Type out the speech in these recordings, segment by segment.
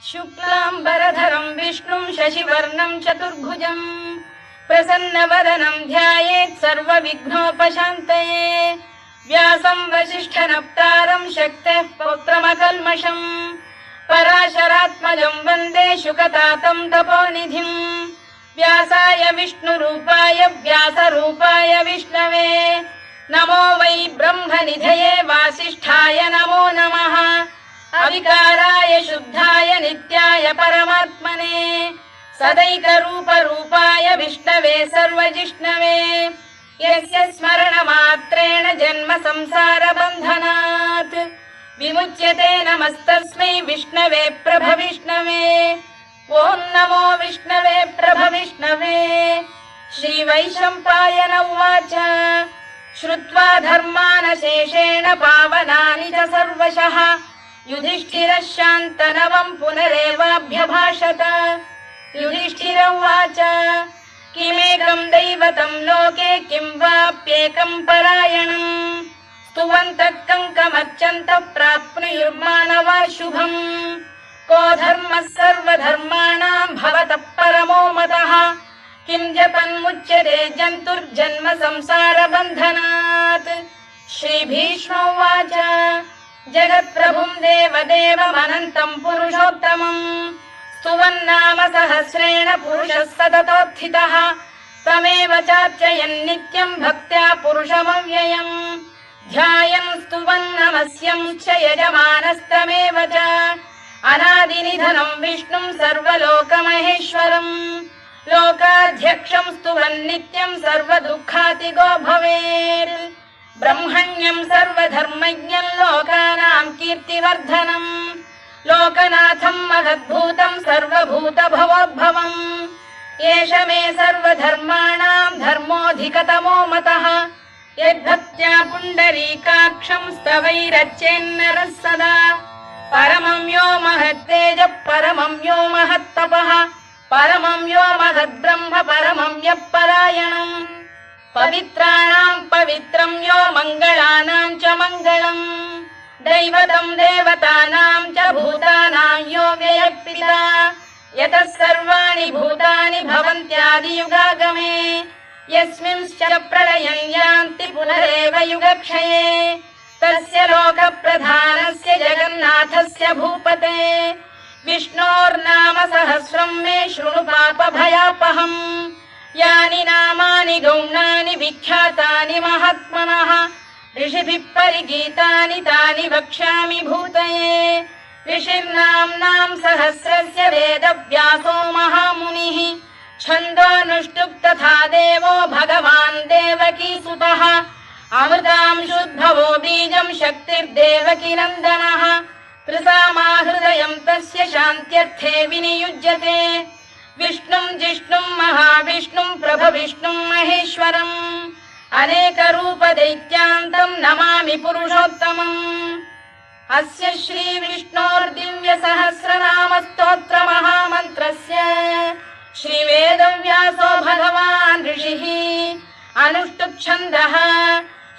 शुक्लाम्बरधरं विष्णुं शशिवर्णं चतुर्भुजं प्रसन्नवदनं ध्यायेत् सर्वविघ्नोपशान्तये। व्यासं वसिष्ठनप्तारं शक्तेः पौत्रमकल्मषम् पराशरात्मजं वन्दे शुकतातं तपोनिधिम्। व्यासाय विष्णुरूपाय व्यासरूपाय विष्णवे नमो वै ब्रह्मनिधये वासिष्ठाय नमो नमः। अविकाराय शुद्धाय नित्याय परमात्मने सदैकरूपरूपाय विष्णवे सर्वजिष्णवे यस्य स्मरणमात्रेण जन्म संसारबन्धनात् विमुच्यते नमस्तस्मै विष्णवे प्रभविष्णवे। ॐ नमो विष्णवे प्रभविष्णवे। श्रीवैशम्पायन उवाच श्रुत्वा धर्मानशेषेण पावनानि च सर्वशः युधिष्ठिरः शान्तनवं पुनरेवाभ्यभाषत। युधिष्ठिर उवाच किमेकं दैवतं लोके किं वाप्येकं परायणम् स्तुवन्तः कङ्कमर्चन्तः प्राप्नुयुर्मानवा शुभम्। को धर्मः सर्वधर्माणां भवतः परमो मतः किं जपन्मुच्यते जन्तुर्जन्म संसारबन्धनात्। श्रीभीष्म उवाच जगत्प्रभुं देवदेवमनन्तं पुरुषोत्तमम् स्तुवन्नाम सहस्रेण पुरुषः सततोत्थितः तमेव चार्चयन् नित्यं भक्त्या पुरुषमव्ययम् ध्यायन् स्तुवन् नमस्यं च यजमानस्तमेव च अनादिनिधनं विष्णुं सर्वलोकमहेश्वरम् लोकाध्यक्षं स्तुवन् नित्यं सर्वदुःखातिगो भवेत्। ब्रह्मण्यं सर्वधर्मज्ञं लोकानां कीर्तिवर्धनम् लोकनाथं महद्भूतं सर्वभूतभवोद्भवम् एष मे सर्वधर्माणां धर्मोऽधिकतमो मतः यद्भक्त्या पुण्डरीकाक्षं स्तवैरच्चेन्नरः सदा परमं यो महत्तेजः परमं यो महत्तपः परमं यो महद्ब्रह्म परमं यः परायणम् पवित्राणां पवित्रं यो मङ्गलानां च मङ्गलम् दैवतं देवतानां च भूतानां यो व्ययः यतः सर्वाणि भूतानि भवन्त्यादियुगागमे यस्मिंश्च प्रलयं यान्ति पुनरेव युगक्षये तस्य लोकप्रधानस्य जगन्नाथस्य भूपते विष्णोर्नाम सहस्रं मे शृणु पापभयापहम् यानि नामानि गौणानि विख्यातानि महात्मनः ऋषिभिः परिगीतानि तानि वक्ष्यामि भूतये। ऋषिर्नाम्नां सहस्रस्य वेदव्यासो महामुनिः छन्दोऽनुष्टुप् तथा देवो भगवान् देवकीसुतः अमृतांशुद्भवो बीजं शक्तिर्देवकी नन्दनः त्रिसामाहृदयं तस्य शान्त्यर्थे विनियुज्यते विष्णुं जिष्णुं महाविष्णुं प्रभविष्णुं महेश्वरम् अनेकरूपदैत्यान्तं नमामि पुरुषोत्तमम्। अस्य श्रीविष्णोर्दिव्यसहस्रनामस्तोत्रमहामन्त्रस्य श्रीवेदव्यासो भगवान् ऋषिः अनुष्टुप्छन्दः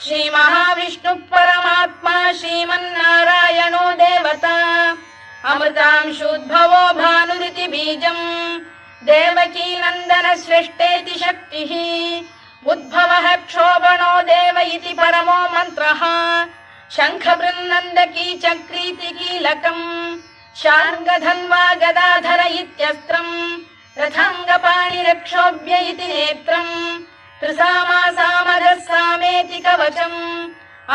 श्रीमहाविष्णुः परमात्मा श्रीमन्नारायणो देवता अमृतांशुद्भवो भानुरिति बीजम् देवकी नन्दन श्रेष्ठेति शक्तिः उद्भवः क्षोभणो देव इति परमो मन्त्रः शङ्खबृन्नन्दकी चक्रीति कीलकम् शार्ङ्गधन्वा गदाधर इत्यस्त्रम् रथाङ्गपाणिरक्षोभ्य इति नेत्रम् त्रिसामासामरः सामेति कवचम्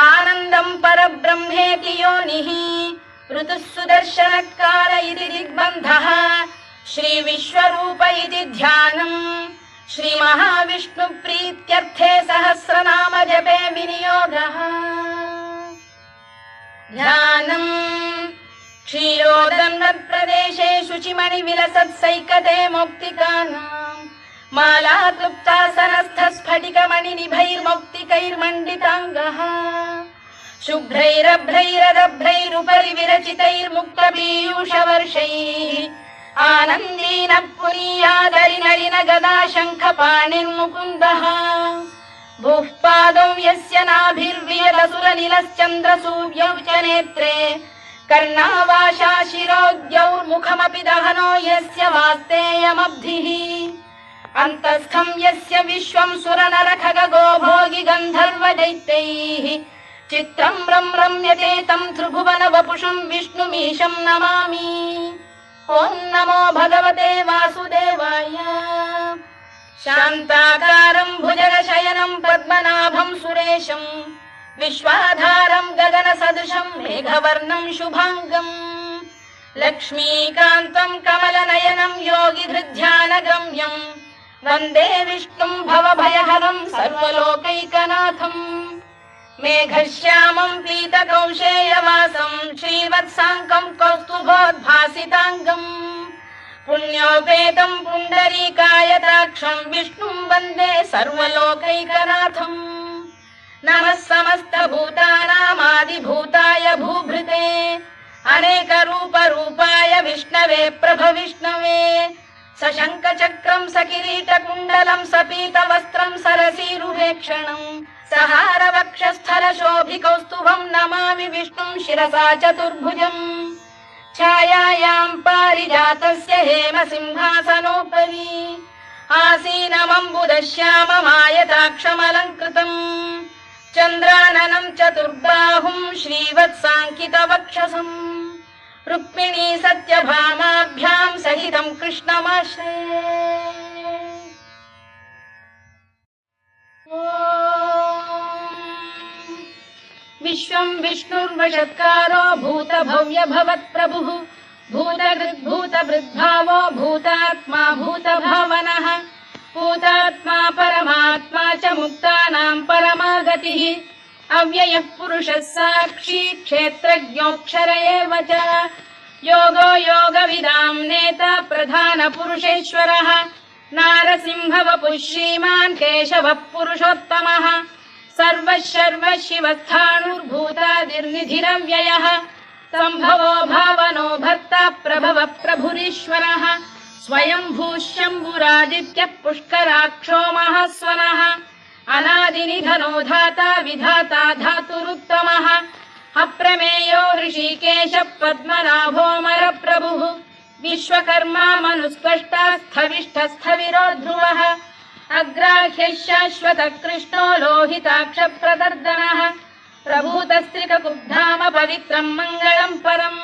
आनन्दं परब्रह्मेति योनिः ऋतुः सुदर्शनकार इति दिग्बन्धः श्रीविश्वरूप इति ध्यानम् श्रीमहाविष्णुप्रीत्यर्थे सहस्रनाम जपे विनियोगः। ध्यानम् क्षीरोदन्वत्प्रदेशे शुचिमणिविलसत्सैकते मौक्तिकानाम् मालाक्लुप्तासनस्थस्फटिकमणिनिभैर्मौक्तिकैर्मण्डिताङ्गः शुभ्रैरभ्रैरदभ्रैरुपरि विरचितैर्मुक्तपीयूषवर्षैः आनन्दीनः पुनीयादरिनलिन गदा शङ्खपाणिर्मुकुन्दः भूः पादौ यस्य नाभिर्वियदसुरनिलश्चन्द्रसूर्यौ च नेत्रे कर्णावाशा शिरोद्यौर्मुखमपि दहनो यस्य वास्तेयमब्धिः अन्तस्थं यस्य विश्वं सुरनरखगो भोगि गन्धर्वदैत्यैः चित्रं रम्यते तं त्रिभुवन वपुषं विष्णुमीशं नमामि। ॐ नमो भगवते वासुदेवाय। शान्ताकारं भुजगशयनं पद्मनाभं सुरेशं विश्वाधारं गगनसदृशं मेघवर्णं शुभाङ्गं लक्ष्मीकान्तं कमलनयनं योगिधृध्यानगम्यं वन्दे विष्णुं भवभयहरं सर्वलोकैकनाथम्। मेघश्यामं पीतकौशेयवासं श्रीवत्साङ्कं कौस्तुभोद्भासिताङ्गम् पुण्योपेतं पुण्डरीकायताक्षं विष्णुं वन्दे सर्वलोकैकनाथम्। नमः समस्तभूतानामादिभूताय भूभृते अनेकरूपरूपाय विष्णवे प्रभविष्णवे सशङ्खचक्रं सकिरीटकुण्डलं सपीतवस्त्रं सरसीरुहेक्षणं सहारवक्षस्थलशोभिकौस्तुभं नमामि विष्णुं शिरसा चतुर्भुजम्। छायायां पारिजातस्य हेमसिंहासनोपरि आसीनमम्बुदश्याममायताक्षमलङ्कृतम् चन्द्राननं चतुर्बाहुं श्रीवत्साङ्कितवक्षसम् रुक्मिणी सत्यभामाभ्यां सहितं कृष्णमाश्रये। विश्वं विष्णुर्वषत्कारो भूतभव्य भवत्प्रभुः भूतभृद्भावो भूतात्मा भूतभावनः भूतात्मा परमात्मा च मुक्तानां परमागतिः अव्ययः पुरुषः साक्षी क्षेत्रज्ञोऽक्षर एव च योगो योगविदां नेता प्रधानपुरुषेश्वरः नारसिंहवपुः श्रीमान् केशवः पुरुषोत्तमः सर्वः शर्वः शिवस्थाणुर्भूतादिर्निधिरव्ययः सम्भवो भावनो भर्ता प्रभवः प्रभुरीश्वरः स्वयंभूः शम्भुरादित्यः पुष्कराक्षो महास्वनः अनादिनिधनो धाता विधाता धातुरुत्तमः अप्रमेयो ऋषिकेशः पद्मनाभोऽमरप्रभुः विश्वकर्मा मनुस्पष्टा स्थविष्ठस्थविरो ध्रुवः अग्राह्यः शाश्वतः कृष्णो लोहिताक्षप्रदर्दनः प्रभूतस्त्रिककुब्धाम पवित्रं मङ्गलं परम्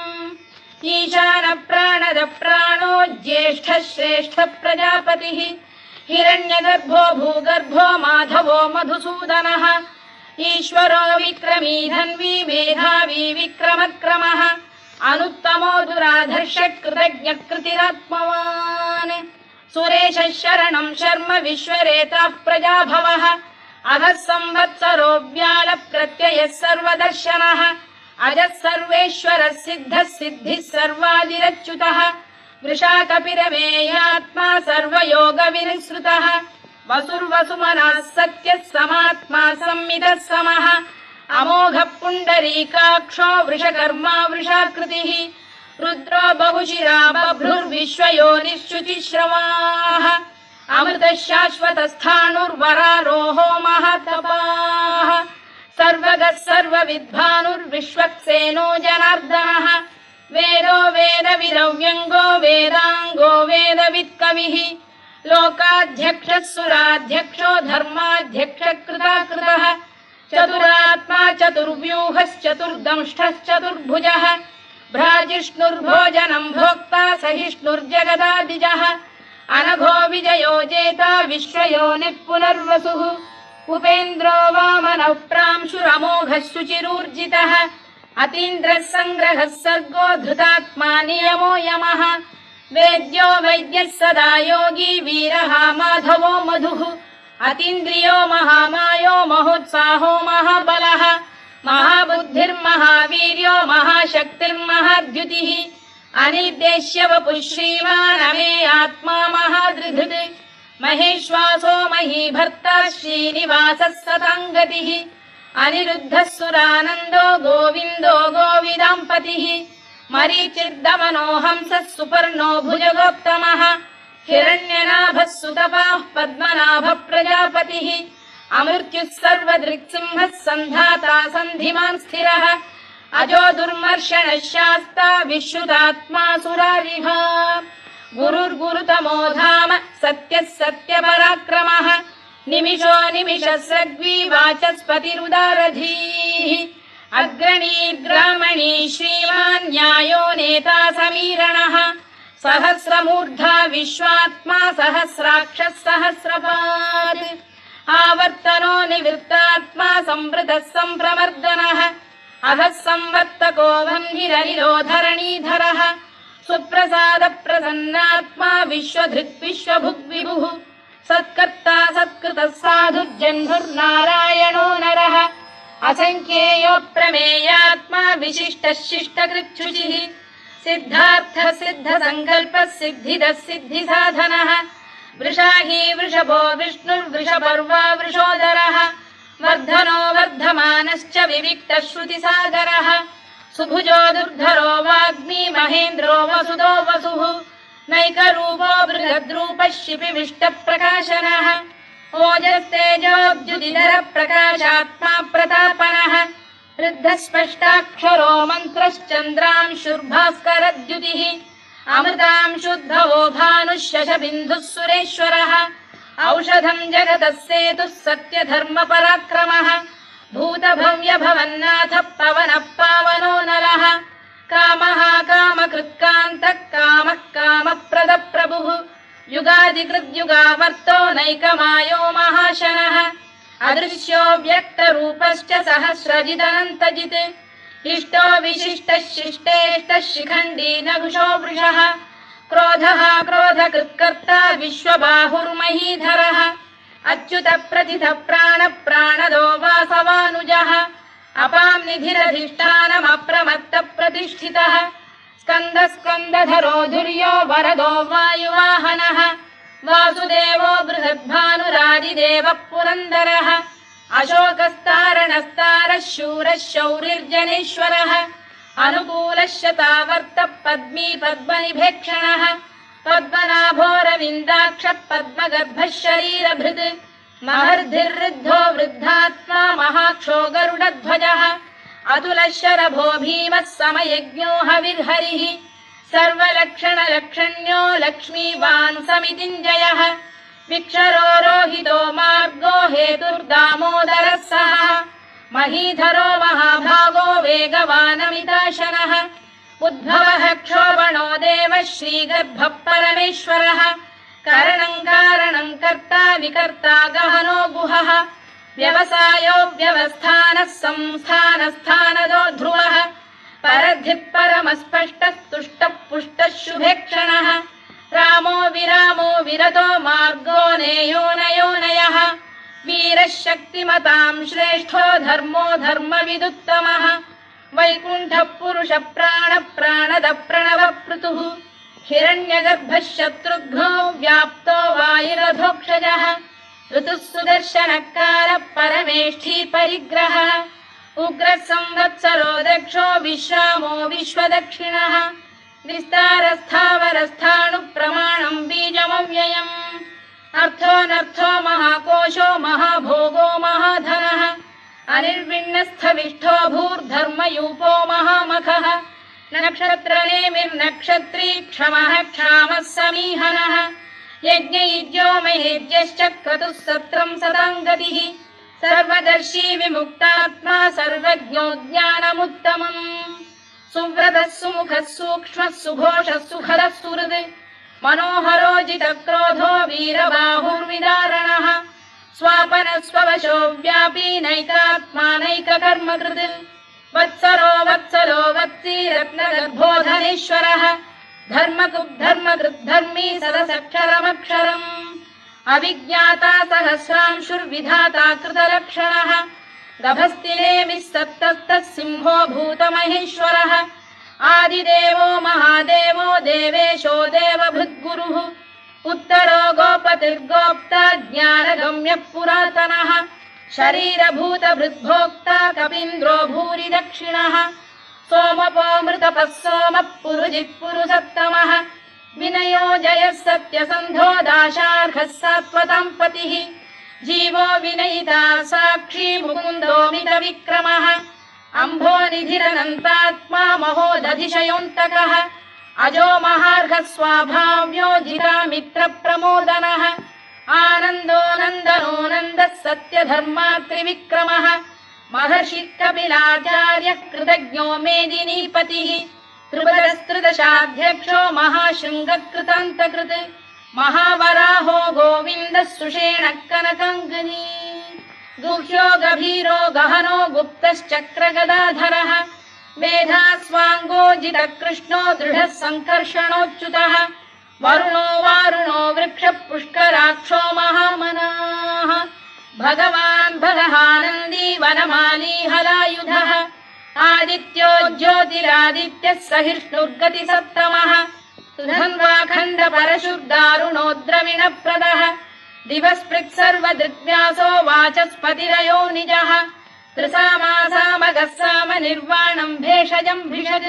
ईशानप्राणदप्राणो ज्येष्ठः श्रेष्ठः प्रजापतिः हिरण्यगर्भो भूगर्भो माधवो मधुसूदनः ईश्वरो विक्रमी धन्वी मेधावी विक्रमक्रमः अनुत्तमो दुराधर्षः कृतज्ञः कृतिरात्मवान् सुरेशः शरणं शर्म विश्वरेताः प्रजाभवः अधः संवत्सरो व्यालप्रत्ययः सर्वदर्शनः अजः सर्वेश्वरः सिद्धः सिद्धिः सर्वादिरच्युतः वृषाकपिरमेयात्मा सर्वयोगविनिसृतः वसुर्वसुमनः सत्यः समात्मा संमितः समः अमोघः पुण्डरीकाक्षो वृषकर्मा वृषाकृतिः रुद्रो बहुशिरा बभ्रुर्विश्वयोनिश्रुतिश्रवाः अमृतः शाश्वतस्थाणुर्वरारोहो महातपाः सर्वगः सर्वविद्भानुर्विश्वक्सेनो जनार्दनः वेदो वेदविदव्यङ्गो वेदाङ्गो वेदवित्कविः लोकाध्यक्षः सुराध्यक्षो धर्माध्यक्षः कृताकृतः चतुरात्मा चतुर्व्यूहश्चतुर्दंष्टश्चतुर्भुजः भ्राजिष्णुर्भोजनं भोक्ता सहिष्णुर्जगदादिजः अनघो विजयो जेता विश्वयोनिः पुनर्वसुः उपेन्द्रो वामनः प्रांशुरमोघः शुचिरूर्जितः अतीन्द्रः सङ्ग्रहः सर्गो धृतात्मा नियमो यमः वेद्यो वैद्यः सदा योगी वीरः माधवो मधुः अतीन्द्रियो महामायो महोत्साहो महाबलः महाबुद्धिर्महावीर्यो महाशक्तिर्महाद्युतिः अनिर्देश्य वपुः श्रीमान् अमे आत्मा महाधृधृत् महेश्वासो महीभर्ता श्रीनिवासः सताङ्गतिः अनिरुद्धः सुरानन्दो गोविन्दो गोविदाम्पतिः मरीचिर्दमनो हंसः सुपर्णो भुजगोत्तमः हिरण्यनाभः सुतपाः पद्मनाभः प्रजापतिः अमृत्युः सर्वदृक्सिंहः सन्धाता सन्धिमान् स्थिरः अजो दुर्मर्षणः शास्ता विश्रुतात्मा सुरारिः गुरुर्गुरुतमो धाम सत्यः सत्यपराक्रमः निमिषो निमिषस्रग्वी वाचस्पतिरुदारधीः अग्रणी ग्रामणी श्रीमान् न्यायो नेता समीरणः सहस्रमूर्धा विश्वात्मा सहस्राक्षः सहस्रपात् आवर्तनो निवृत्तात्मा संवृतः सम्प्रमर्दनः अहः संवर्तको वह्निरनिरो धरणीधरः सुप्रसाद प्रसन्नात्मा विश्वधृक् विश्वभुग्विभुः सत्कर्ता सत्कृतः साधुर्जह्नुर्नारायणो नरः असंख्येयो प्रमेयात्मा विशिष्टः शिष्टकृच्छुचिः सिद्धार्थः सिद्धसङ्कल्पः सिद्धिदः सिद्धिसाधनः वृषाही वृषभो विष्णुर्वृषपर्वा वृषोदरः वर्धनो वर्धमानश्च विविक्तः श्रुतिसागरः सुभुजो दुर्धरो वाग्मी महेन्द्रो वसुदो वसुः नैकरूपो बृहद्रूपः शिपिविष्टप्रकाशनः ओजस्तेजोद्युतिधरः प्रकाशात्मा प्रतापनः ऋद्धस्पष्टाक्षरो मन्त्रश्चन्द्रांशुर्भास्करद्युतिः अमृतांशुद्धवो भानुः शशबिन्दुः सुरेश्वरः औषधम् जगतः सेतुः सत्यधर्मपराक्रमः भूतभव्यभवन्नाथः पवनः पावनो नरः कामः कामकृत्कान्तः कामः कामप्रदप्रभुः युगादिकृद्युगावर्तो नैकमायो महाशनः अदृश्यो व्यक्तरूपश्च सहस्रजिदनन्तजित् इष्टो विशिष्टः शिष्टेष्टः शिखण्डी नघुषो वृषः क्रोधः क्रोधकृत्कर्ता विश्वबाहुर्महीधरः अच्युत प्रतिथ प्राण प्राणदो वासवानुजः अपां निधिरधिष्ठानमप्रमत्त प्रतिष्ठितः स्कन्द स्कन्दधरो धुर्यो वरदो वायुवाहनः वासुदेवो बृहद्भानुरादिदेवः पुरन्दरः अशोकस्तारणस्तारः शूरः शौरिर्जनेश्वरः अनुकूलः शतावर्तः पद्मी पद्मनिभेक्षणः पद्मनाभोरविन्दाक्षः पद्मगर्भः शरीरभृत् महर्धिर्वृद्धो वृद्धात्मा महाक्षो गरुडध्वजः अतुलः शरभो भीमः समयज्ञो हविर्हरिः सर्वलक्षणलक्षण्यो लक्ष्मीवान् समितिञ्जयः विक्षरो रोहितो मार्गो हेतुर्दामोदरः सः महीधरो महाभागो वेगवानमिताशनः उद्भवः क्षोभणो देवः श्रीगर्भः परमेश्वरः करणं कारणं कर्ता विकर्ता गहनो गुहः व्यवसायो व्यवस्थानः संस्थानस्थानदो ध्रुवः परद्धिः परमस्पष्टः तुष्टः पुष्टः शुभेक्षणः रामो विरामो विरतो मार्गो नेयोनयोनयः वीरः शक्तिमतां श्रेष्ठो धर्मो धर्मविदुत्तमः वैकुण्ठः पुरुष प्राण प्राणद प्रणव पृतुः हिरण्यगर्भः शत्रुघ्नो व्याप्तो वायुरधोक्षजः ऋतुः सुदर्शनकारः परमेष्ठी परिग्रहः उग्रः संवत्सरो दक्षो विश्रामो विश्वदक्षिणः विस्तारस्थावरस्थाणुः प्रमाणं बीजमव्ययम् अर्थोऽनर्थो महाकोशो महाभोगो महाधनः अनिर्विण्णस्थविष्ठो भूर्धर्मयूपो महामखः नक्षत्रनेमिर्नक्षत्री क्षमः क्षामः समीहनः यज्ञयुज्यो महेज्यश्च क्रतुः सत्रं सदां गतिः सर्वदर्शी विमुक्तात्मा सर्वज्ञो ज्ञानमुत्तमम् सुव्रतः सुमुखः सूक्ष्मः सुघोषः सुखदः सुहृद् मनोहरो जितक्रोधो वीरबाहुर्विदारणः स्वापनः स्ववशो व्यापी नैकात्मा नैककर्मकृत् वत्सरो वत्सलो वत्सी रत्नगर्भोधनेश्वरः धर्मकृद्धर्मी सदसक्षरमक्षरम् अविज्ञाता सहस्रांशुर्विधाता कृतलक्षणः गभस्तिनेमिः सत्तस्तः सिंहो भूतमहेश्वरः आदिदेवो महादेवो देवेशो देवभृद्गुरुः उत्तरो गोपतिर्गोप्ता ज्ञानगम्यः पुरातनः शरीरभूतभृद्भोक्ता कपीन्द्रो भूरि दक्षिणः सोमपोऽमृतपः सोमः पुरुजिः पुरुषत्तमः विनयो जयः सत्यसन्धो दाशार्हः सात्वतां पतिः जीवो विनयिता साक्षी मुकुन्दो मितविक्रमः अम्भोनिधिरनन्तात्मा महोदधिशयोऽन्तकः अजो महार्घः स्वाभाव्यो जितामित्रप्रमोदनः आनन्दो नन्दनो नन्दः सत्यधर्मात्रिविक्रमः महर्षि कपिलाचार्यः कृतज्ञो मेदिनीपतिः त्रिपदस्त्रिदशाध्यक्षो महाशृङ्गकृतान्तकृत् महावराहो गोविन्दः सुषेणः कनकाङ्गनी गुह्यो गभीरो गहनो गुप्तश्चक्रगदाधरः मेधास्वाङ्गो जितकृष्णो दृढः सङ्कर्षणोच्युतः वरुणो वारुणो वृक्षः पुष्कराक्षो महामनाः भगवान् भगहानन्दी वनमाली हलायुधः आदित्यो ज्योतिरादित्यः सहिष्णुर्गतिसप्तमः सुधन्वाखण्ड परशुर्दारुणो द्रविणप्रदः दिवस्पृक् सर्वदृग्व्यासो वाचस्पतिरयो निजः त्रिसामासामगः साम निर्वाणम् भेषजम् भिषज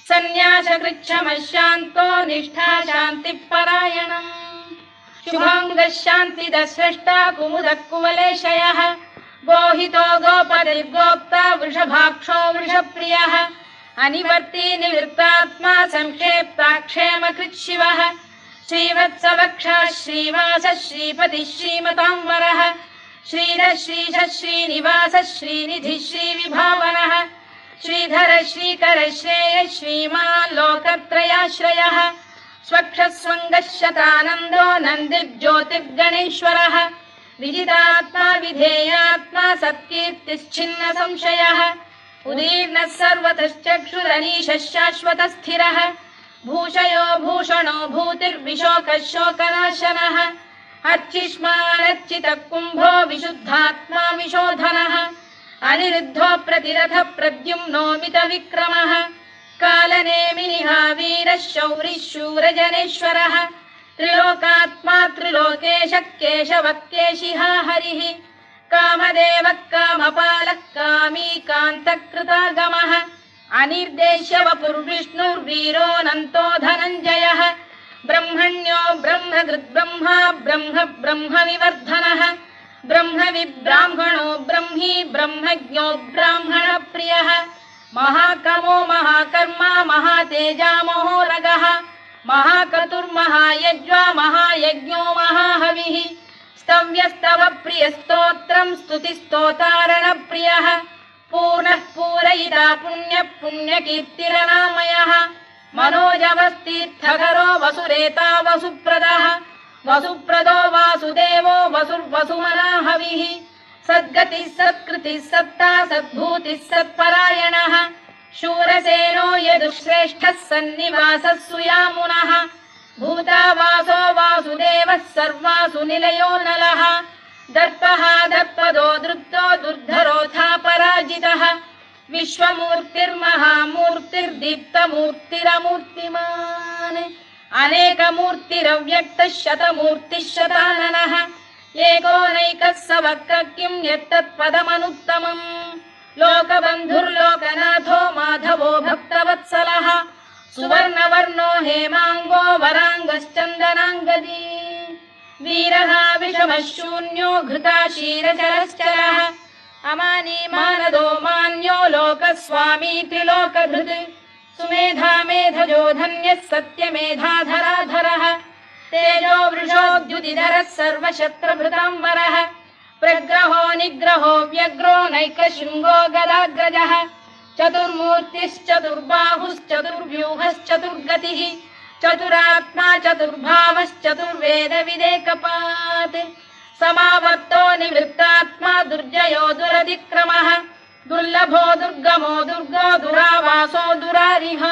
सन्न्यासकृच्छमः शान्तो निष्ठा शान्तिपरायणम् शुभाङ्गः शान्तिदः स्रष्टा कुमुदः कुवलेशयः गोहितो गोपतिर्गोप्ता वृषभाक्षो वृषप्रियः अनिवर्ती निवृत्तात्मा संक्षेप्ताक्षेमकृत् शिवः श्रीवत्सवक्षः श्रीवासः श्रीपतिः श्रीमताम्बरः श्रीधः श्रीशः श्रीनिवासः श्रीनिधिः श्रीविभावनः श्रीधरः श्रीकरः श्रेयः श्रीमान् लोकत्रयाश्रयः स्वक्षः स्वङ्गः शतानन्दो नन्दिर्ज्योतिर्गणेश्वरः विजितात्मा विधेयात्मा सत्कीर्तिश्छिन्न संशयः उदीर्णः सर्वतश्चक्षुरनीशः शाश्वतस्थिरः भूषयो भूषणो भूतिर्विशोकः शोकनाशनः अर्चिष्मानर्चितः कुम्भो विशुद्धात्मा विशोधनः अनिरुद्धो प्रतिरथः प्रद्युम्नो मितविक्रमः कालनेमिनिः वीरः शौरिः शूरजनेश्वरः त्रिलोकात्मा त्रिलोकेशः केशवः केशिः हरिः कामदेवः कामपालः कामी कान्तकृतागमः अनिर्देश्य वपुर्विष्णुर्वीरोऽनन्तो धनञ्जयः ब्रह्मण्यो ब्रह्मकृद्ब्रह्मा ब्रह्म ब्रह्मविवर्धनः ब्रह्मविब्राह्मणो ब्रह्मी ब्रह्मज्ञो ब्राह्मणप्रियः महाकमो महाकर्मा महातेजा महोरगः महाक्रतुर्महायज्वा महायज्ञो महाहविः स्तव्यस्तव प्रियस्तोत्रम् स्तुतिस्तोतारणप्रियः पूर्णः पूरयिता पुण्यः पुण्यकीर्तिरनामयः मनोजवस्तीर्थकरो वसुरेता वसुप्रदः वसुप्रदो वासुदेवो वसुर्वसुमनाहविः सद्गतिः सत्कृतिः सत्ता सद्भूतिः सत्परायणः शूरसेनो यदुश्रेष्ठः सन्निवासः सुयामुनः भूतावासो वासुदेवः सर्वासु निलयो नलः दर्पः दर्पदो दृप्तो दुर्धरोऽथा पराजितः विश्वमूर्तिर्महामूर्तिर्दीप्तमूर्तिरमूर्तिमान् अनेकमूर्तिरव्यक्तः शतमूर्तिः शताननः एकोनैकः स वक्र किम् यत्तत्पदमनुत्तमम् लोकबन्धुर्लोकनाथो माधवो भक्तवत्सलः सुवर्णवर्णो हेमाङ्गो वराङ्गश्चन्दनाङ्गदी वीरः विषमः शून्यो घृता क्षीरचरश्चरः अमानी मानदो मान्यो लोकस्वामी त्रिलोकधृत् सुमेधा मेधजो धन्यः सत्यमेधाधराधरः तेजो वृषोद्युतिधरः सर्वशत्रभृताम्बरः प्रग्रहो निग्रहो व्यग्रो नैकशृङ्गो गदाग्रजः चतुर्मूर्तिश्चतुर्बाहुश्चतुर्व्यूहश्चतुर्गतिः चतुरात्मा चतुर्भावश्चतुर्वेदविदेकपात् समावर्तो निवृत्तात्मा दुर्जयो दुरतिक्रमः दुर्लभो दुर्गमो दुर्गो दुरावासो दुरारिः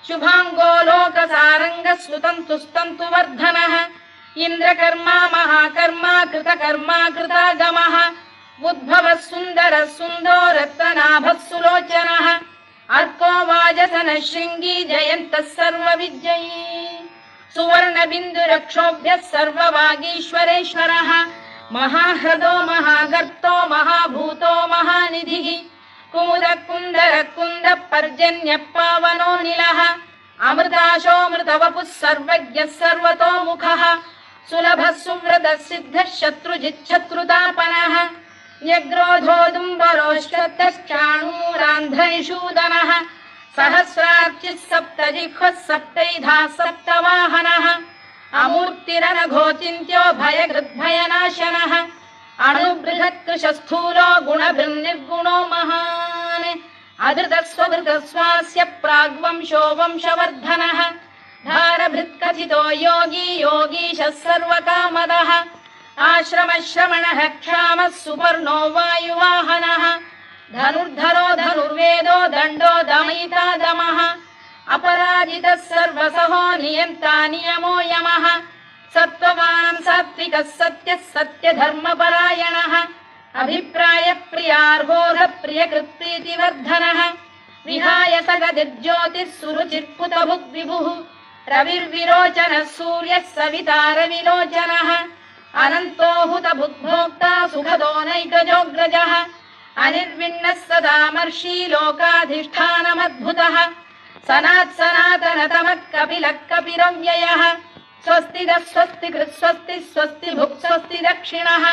शुभाङ्गो लोकसारङ्गः सुतन्तुस्तन्तु वर्धनः इन्द्रकर्मा महाकर्मा कृतकर्मा कृतागमः उद्भवः सुन्दरः सुन्दो रत्ननाभः सुलोचनः अर्को वाजसनः शृङ्गी जयन्तः सर्वविजयी सुवर्णबिन्दुरक्षोभ्यः सर्ववागीश्वरेश्वरः महाह्रदो महागर्तो महाभूतो महानिधिः कुमुदः कुन्दरः कुन्दः पर्जन्यः पावनो निलः अमृताशोऽमृतवपुः सर्वज्ञः सर्वतोमुखः सुलभः सुव्रतः सिद्धः शत्रुजिच्छत्रुतापनः न्यग्रोधोदुम्बरोश्वत्तश्चाणूरान्ध्रैषूदनः सहस्रार्चिः सप्तजिह्वः सप्तैधा सप्तवाहनः अमूर्तिरनघोचिन्त्यो भयकृद्भयनाशनः अणुबृहत्कृशस्थूलो गुणभृन्निर्गुणो महान् अधृतस्वधृतस्वास्य प्राग्वंशो वंशवर्धनः धारभृत्कथितो योगी योगीशः सर्वकामदः आश्रमश्रमणः क्षामः सुपर्णो वायुवाहनः धनुर्धरो धनुर्वेदो दण्डो दमयिता दमः अपराजितः सर्वसहो नियन्ता नियमो यमः सत्त्ववान् सात्विकः सत्यः सत्यधर्मपरायणः अभिप्रायप्रियार्होध प्रियकृत्प्रीतिवर्धनः विहाय सगदिर्ज्योतिः सुरुचिर्पुतभुग्विभुः रविर्विरोचनः सूर्यः सवितारविलोचनः अनन्तो हुतभुग्भोक्ता सुखदो नैकजोऽग्रजः अनिर्विण्णः सदामर्षी लोकाधिष्ठानमद्भुतः सनातनतमः कपिलः कपिरव्ययः स्वस्तिदः स्वस्तिकृत् स्वस्ति स्वस्ति भुक् स्वस्ति दक्षिणः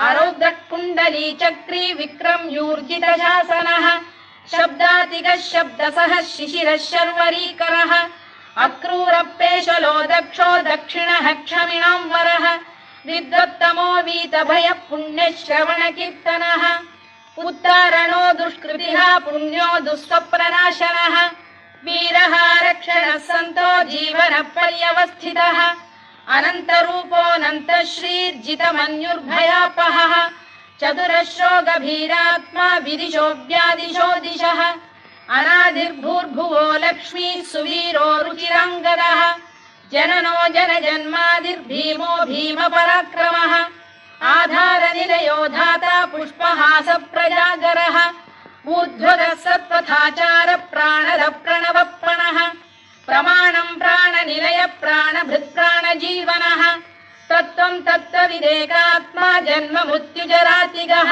आरौद्रः कुण्डली चक्री विक्रम्यूर्जितशासनः शब्दातिगः शब्दसः शिशिरः शर्वरीकरः अक्रूरपेशलो दक्षो दक्षिणः क्षमिणां वरः विद्वत्तमो वीतभयः पुण्यश्रवणकीर्तनः उत्तारणो दुष्कृतिः पुण्यो दुःस्वप्ननाशनः वीरः रक्षणः सन्तो जीवनपर्यवस्थितः अनन्तरूपोऽनन्तश्रीर्जितमन्युर्भयापहः चतुरश्रो गभीरात्मा विदिशो व्यादिशो दिशः अनादिर्भूर्भुवो लक्ष्मीः सुवीरो रुचिराङ्गदः जननो जनजन्मादिर्भीमो भीमपराक्रमः आधारनिलयो धाता पुष्पहास प्रजागरः ऊर्ध्वगः सत्त्वथाचार प्राणद प्रणवप्रणः प्रमाणं प्राणनिलय प्राणभृत्प्राणजीवनः तत्त्वं तत्त्वविदेकात्मा जन्म मृत्युजरातिगः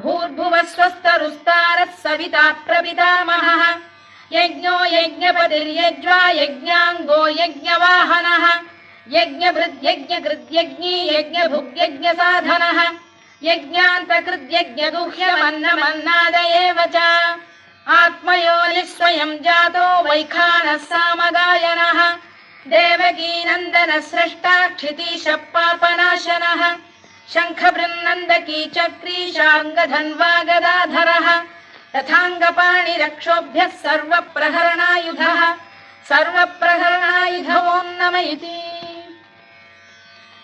भूर्भुवः स्वस्तरुस्तारः सविता प्रपितामहः यज्ञो यज्ञपतिर्यज्वा यज्ञाङ्गो यज्ञवाहनः यज्ञभृद्यज्ञकृद्यज्ञी यज्ञभुग्यज्ञसाधनः यज्ञान्तकृद्यज्ञगुह्यमन्नमन्नाद एव च आत्मयोनिः स्वयं जातो वैखानः सामगायनः देवकीनन्दनः स्रष्टा क्षितीशः पापनाशनः शङ्खबृन्नन्दकी चक्री शार्ङ्गधन्वा गदाधरः तथाङ्गपाणिरक्षोभ्यः सर्वप्रहरणायुधः सर्वप्रहरणायुधवोन्नम इति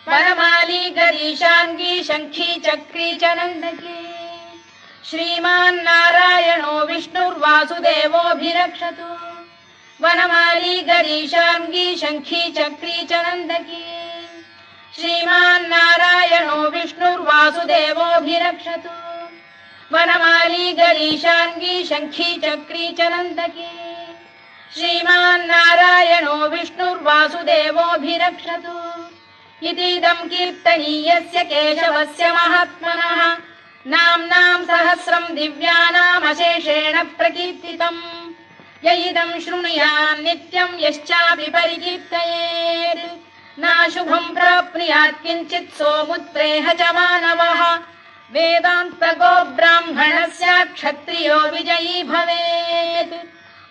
वनमाली गरीशाङ्गी शङ्खी चक्री च नन्दकी श्रीमान्नारायणो विष्णुर्वासुदेवोऽभिरक्षतु वनमाली गरीशाङ्गी शङ्खी चक्री च नन्दकी श्रीमान्नारायणो विष्णुर्वासुदेवोऽभिरक्षतु वनमाली गरीशाङ्गी शङ्खी चक्री च नन्दकी श्रीमान्नारायणो विष्णुर्वासुदेवोऽभिरक्षतु इतीदं कीर्तनीयस्य केशवस्य महात्मनः नाम्नां सहस्रं दिव्यानामशेषेण प्रकीर्तितम् य इदं शृणुयात् नित्यं यश्चापि परिकीर्तयेत् नाशुभं प्राप्नुयात् किञ्चित् सोमुत्प्रेह च मानवः वेदान्तगो ब्राह्मणः स्यात् क्षत्रियो विजयी भवेत्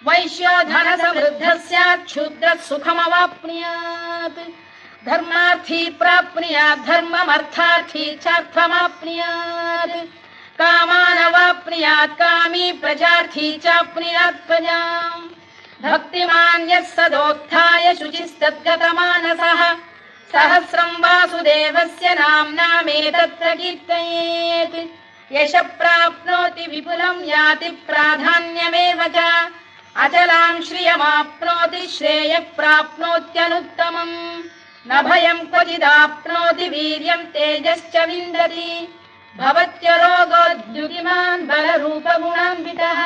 वैश्यो धनसमृद्धः स्यात् क्षुद्रः सुखमवाप्नुयात् धर्मार्थी प्राप्नुयात् धर्ममर्थार्थी चार्थमाप्नुयात् कामानवाप्नुयात् कामी प्रजार्थी चाप्नुयात् प्रजाम् भक्तिमान् यः सदोत्थाय शुचिस्तद्गतमानसः सहस्रं वासुदेवस्य नाम्नामेतत्र कीर्तयेत् यशः प्राप्नोति विपुलं याति प्राधान्यमेव च अचलां श्रियमाप्नोति श्रेयः प्राप्नोत्यनुत्तमम् न भयं क्वचिदाप्नोति वीर्यं तेजश्च विन्दति भवत्यरोगोद्युतिमान् बलरूपगुणान्वितः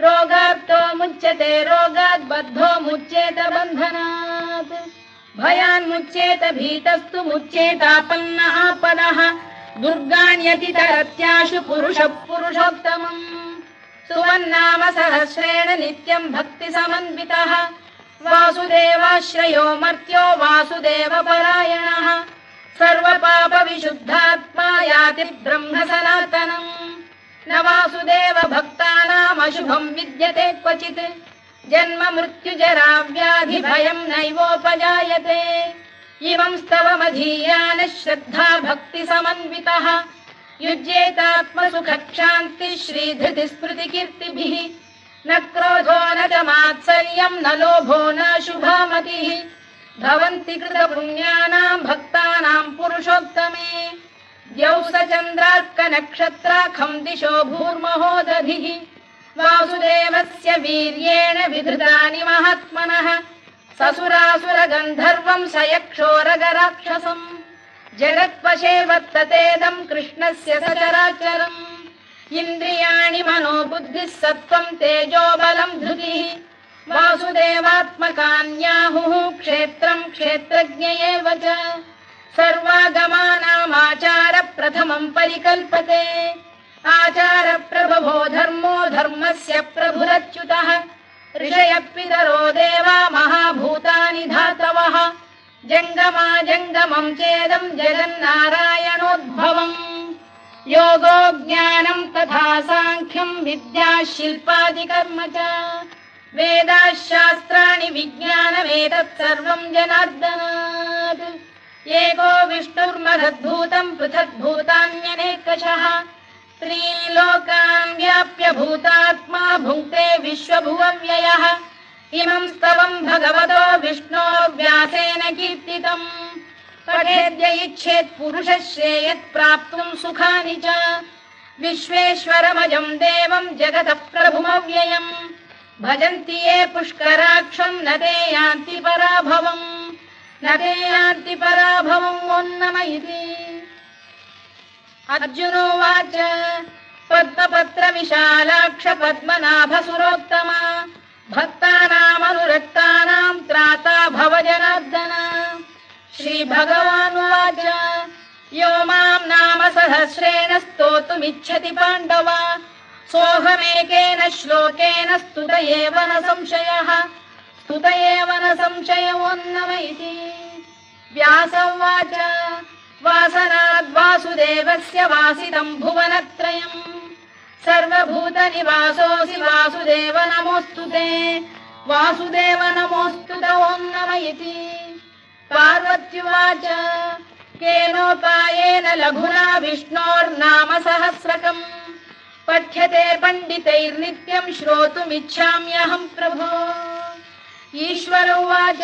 रोगात्तो मुच्यते रोगात् बद्धो मुच्येत बन्धनात् भयान्मुच्येत भीतस्तु मुच्येतापन्न आपदः दुर्गाण्यतितरत्याशु पुरुषः पुरुषोत्तमम् सुवन्नाम सहस्रेण नित्यं भक्तिसमन्वितः वासुदेवाश्रयो मर्त्यो वासुदेवपरायणः सर्वपापविशुद्धात्मा याति ब्रह्म सनातनम् न वासुदेव भक्तानामशुभम् विद्यते क्वचित् जन्म मृत्युजरा व्याधि भयम् नैवोपजायते इमं स्तवमधीयानः श्रद्धा भक्ति समन्वितः युज्येतात्मसुखक्षान्ति श्रीधृतिस्मृतिकीर्तिभिः न क्रोधो न च मात्सर्यम् न लोभो न शुभामतिः भवन्ति कृतपुण्यानाम् भक्तानाम् पुरुषोत्तमे द्यौसचन्द्रार्कनक्षत्राखम् दिशो भूर्महो दधिः वासुदेवस्य वीर्येण विधृतानि महात्मनः ससुरासुरगन्धर्वम् स यक्षोरगराक्षसम् जगत्वशे वर्ततेदम् कृष्णस्य सचराचरम् इन्द्रियाणि मनो बुद्धिः सत्त्वम् तेजो बलम् धृतिः वासुदेवात्मकान्याहुः क्षेत्रम् क्षेत्रज्ञ एव च सर्वागमानामाचार प्रथमम् परिकल्पते आचार प्रभवो धर्मो धर्मस्य प्रभुरच्युतः ऋषयः पितरो देवा महाभूतानि धातवः जङ्गमा जङ्गमम् चेदम् जगन्नारायणोद्भवम् योगो ज्ञानम् तथा साङ्ख्यम् विद्या शिल्पादिकर्म च वेदाः शास्त्राणि विज्ञानमेतत् सर्वम् जनार्दनात् एको विष्णुर्महद्भूतम् पृथग्भूतान्यनेकशः त्रीन् लोकान् व्याप्य भूतात्मा भुङ्क्ते विश्वभुवव्ययः इमं स्तवम् भगवतो विष्णोर्व्यासेन कीर्तितम् पठेद्य इच्छेत् पुरुषः श्रेयत् प्राप्तुम् सुखानि च विश्वेश्वरमजम् देवम् जगतः प्रभुमव्ययम् भजन्ति ये पुष्कराक्षम् न ते यान्ति पराभवम् न ते यान्ति पराभवम् ओन्नमयिति अर्जुनोवाच पद्मपत्र विशालाक्ष पद्मनाभ सुरोत्तमा भक्तानामनुरक्तानाम् त्राता भव जनार्दन श्रीभगवानुवाच यो माम् नाम सहस्रेण स्तोतुमिच्छति पाण्डव सोऽहमेकेन श्लोकेन स्तुत एव न संशयः स्तुत एव न संशयोऽन्नम इति व्यास उवाच वासनाद्वासुदेवस्य वासितम् भुवनत्रयम् सर्वभूतनिवासोऽसि वासुदेव नमोऽस्तु ते वासुदेव नमोऽस्तु ते ओन्नम इति पार्वत्युवाच केनोपायेन लघुना विष्णोर्नाम सहस्रकम् पठ्यते पण्डितैर्नित्यम् श्रोतुमिच्छाम्यहम् प्रभो ईश्वर उवाच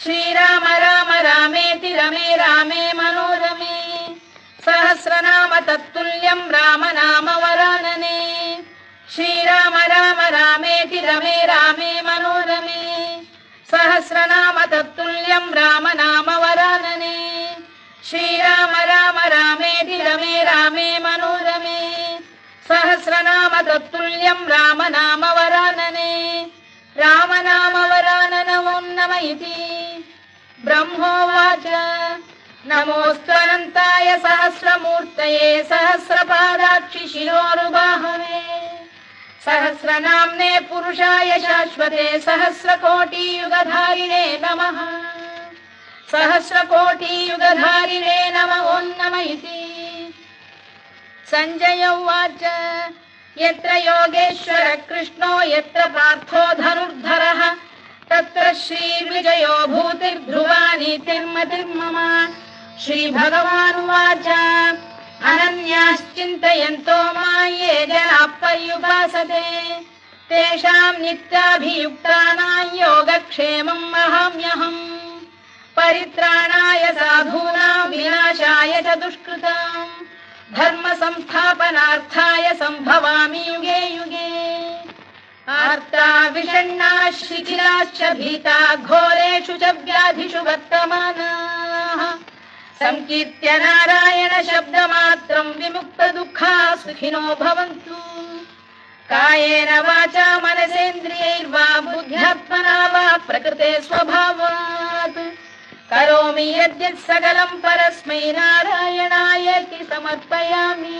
श्रीराम राम रामेति रमे रामे मनोरमे सहस्रनाम तत्तुल्यम् राम नाम वरानने श्रीराम राम रामेति रमे रामे मनोरमे सहस्रनाम तत्तुल्यम् राम नाम वरानने श्रीराम राम रामेति रमे रामे मनोरमे सहस्रनाम तत्तुल्यम् राम नाम वरानने राम नाम वरानन ओन्नम इति ब्रह्मोवाच नमोऽस्त्वनन्ताय सहस्रमूर्तये सहस्रपादाक्षि शिरोरुबाहवे सहस्रनाम्ने पुरुषाय शाश्वते सहस्रकोटियुगधारिणे नमः सहस्रकोटियुगधारिणे नमः ओन्नम इति सञ्जय उवाच यत्र योगेश्वर कृष्णो यत्र पार्थो धनुर्धरः तत्र श्रीविजयो भूतिर्ध्रुवा नीतिर्मतिर्मम श्रीभगवानुवाच अनन्याश्चिन्तयन्तो मां ये जनाः पर्युपासते तेषाम् नित्याभियुक्तानां योगक्षेमम् वहाम्यहम् परित्राणाय साधूनां विनाशाय च दुष्कृताम् धर्म संस्थापनार्थाय संभवामि युगे युगे आर्ता विषण्णा शिथिलाश्च भीता घोरेषु च व्याधिषु वर्तमानाः संकीर्त्य नारायण शब्दमात्रम् विमुक्त दुःखा सुखिनो भवन्तु कायेन वाचा मनसेन्द्रियैर्वा बुद्ध्यात्मना वा प्रकृते स्वभावात् करोमि यद्यत् सकलम् परस्मै नारायणायेति समर्पयामि।